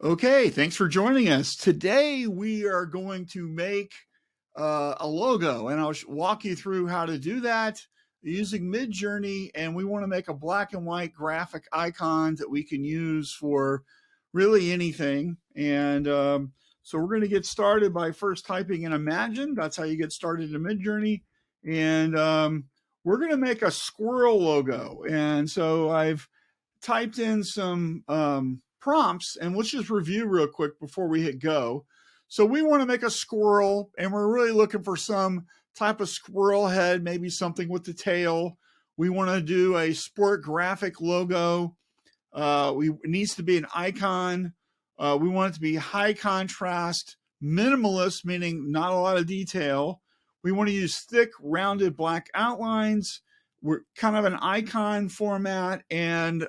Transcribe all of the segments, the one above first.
Okay, thanks for joining us. Today we are going to make a logo, and I'll walk you through how to do that using Midjourney. And we want to make a black and white graphic icon that we can use for really anything. And so we're going to get started by first typing in Imagine. That's how you get started in Midjourney. And we're going to make a squirrel logo. And so I've typed in some prompts, and let's just review real quick before we hit go. So we want to make a squirrel, and we're really looking for some type of squirrel head, maybe something with the tail. We want to do a sport graphic logo. It needs to be an icon. We want it to be high contrast, minimalist, meaning not a lot of detail. We want to use thick, rounded black outlines. We're kind of an icon format, and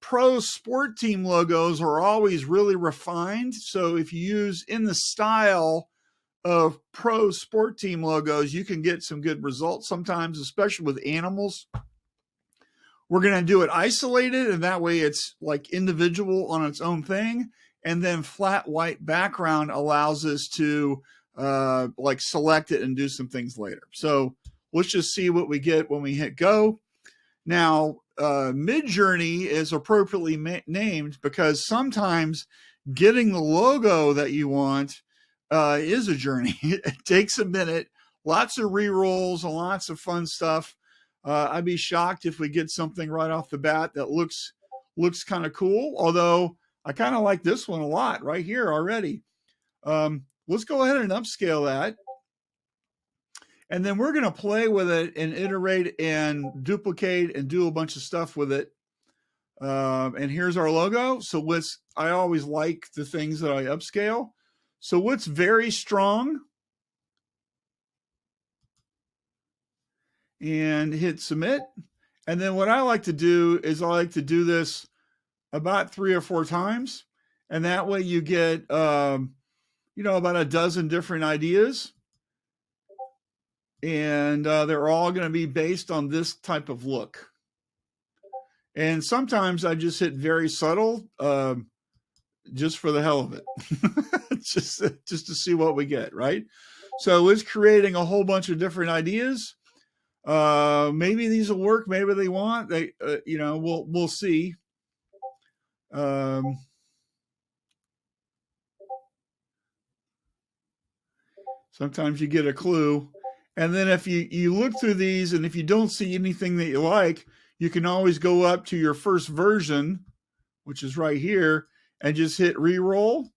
pro sport team logos are always really refined. So if you use in the style of pro sport team logos, you can get some good results sometimes, especially with animals. We're going to do it isolated, and that way it's like individual on its own thing. And then flat white background allows us to like select it and do some things later. So let's just see what we get when we hit go. Now, Midjourney is appropriately named because sometimes getting the logo that you want is a journey. It takes a minute, lots of re-rolls and lots of fun stuff. I'd be shocked if we get something right off the bat that looks kind of cool, although I kind of like this one a lot right here already. Let's go ahead and upscale that. And then we're going to play with it and iterate and duplicate and do a bunch of stuff with it. And here's our logo. So I always like the things that I upscale. So what's very strong? And hit submit. And then what I like to do is I like to do this about 3 or 4 times. And that way you get, about a dozen different ideas. And they're all going to be based on this type of look. And sometimes I just hit very subtle, just for the hell of it, just to see what we get, right? So it's creating a whole bunch of different ideas. Maybe these will work, maybe they won't. We'll see. Sometimes you get a clue. And then if you look through these, and if you don't see anything that you like, you can always go up to your first version, which is right here, and just hit re-roll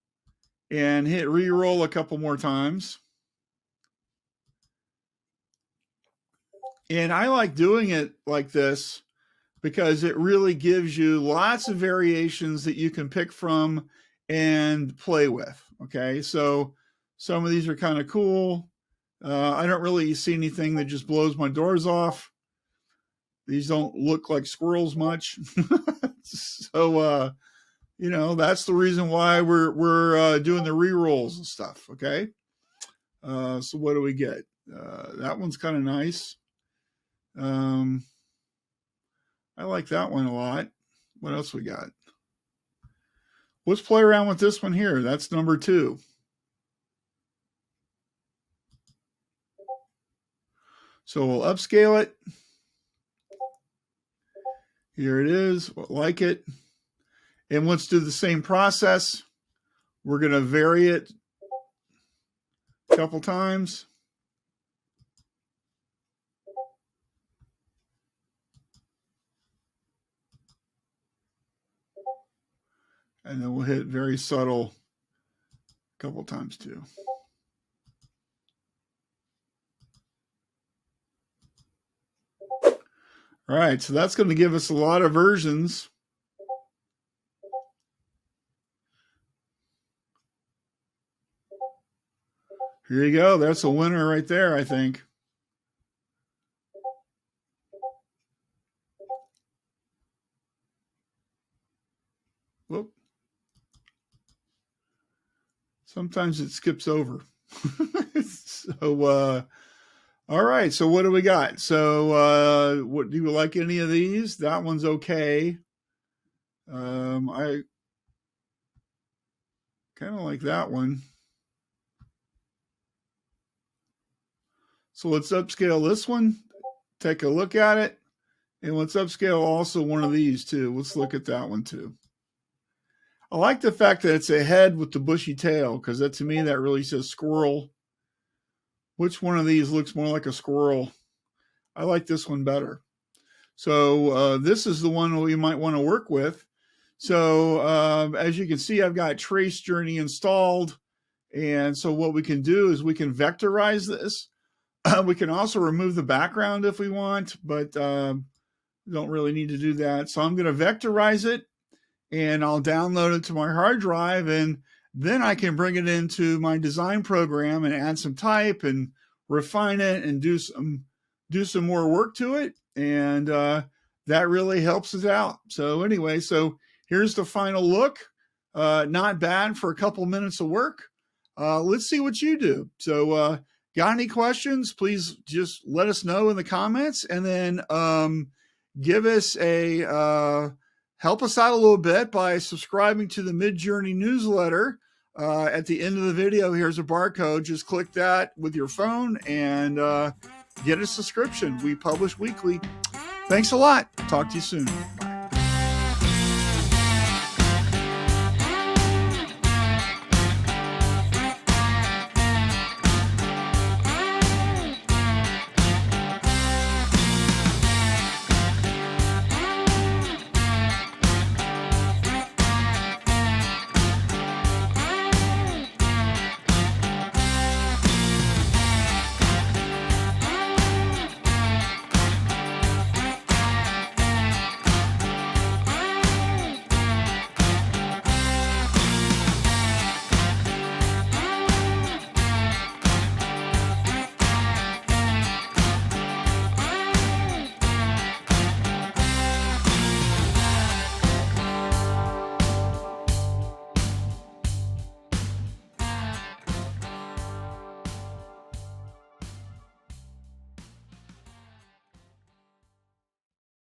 and hit re-roll a couple more times. And I like doing it like this because it really gives you lots of variations that you can pick from and play with. Okay, so some of these are kind of cool. I don't really see anything that just blows my doors off. These don't look like squirrels much. So, that's the reason why we're doing the re-rolls and stuff. Okay. So what do we get? That one's kind of nice. I like that one a lot. What else we got? Let's play around with this one here. That's number 2. So we'll upscale it. Here it is. We'll like it. And let's do the same process. We're going to vary it a couple times. And then we'll hit very subtle a couple times too. All right, so that's going to give us a lot of versions. Here you go. That's a winner right there, I think. Whoop. Sometimes it skips over. So, all right. So what do we got? So, what do you like any of these? That one's okay. Kind of like that one. So let's upscale this one. Take a look at it. And let's upscale also one of these too. Let's look at that one too. I like the fact that it's a head with the bushy tail, because that, to me, that really says squirrel. Which one of these looks more like a squirrel? I like this one better. So this is the one we might want to work with. So as you can see, I've got Trace Journey installed. And so what we can do is we can vectorize this. We can also remove the background if we want, but don't really need to do that. So I'm going to vectorize it, and I'll download it to my hard drive, and then I can bring it into my design program and add some type and refine it and do some more work to it. And that really helps us out. So anyway, so here's the final look. Not bad for a couple minutes of work. Let's see what you do. So got any questions? Please just let us know in the comments, and then give us a help us out a little bit by subscribing to the Midjourney newsletter. At the end of the video, here's a barcode. Just click that with your phone and get a subscription. We publish weekly. Thanks a lot. Talk to you soon.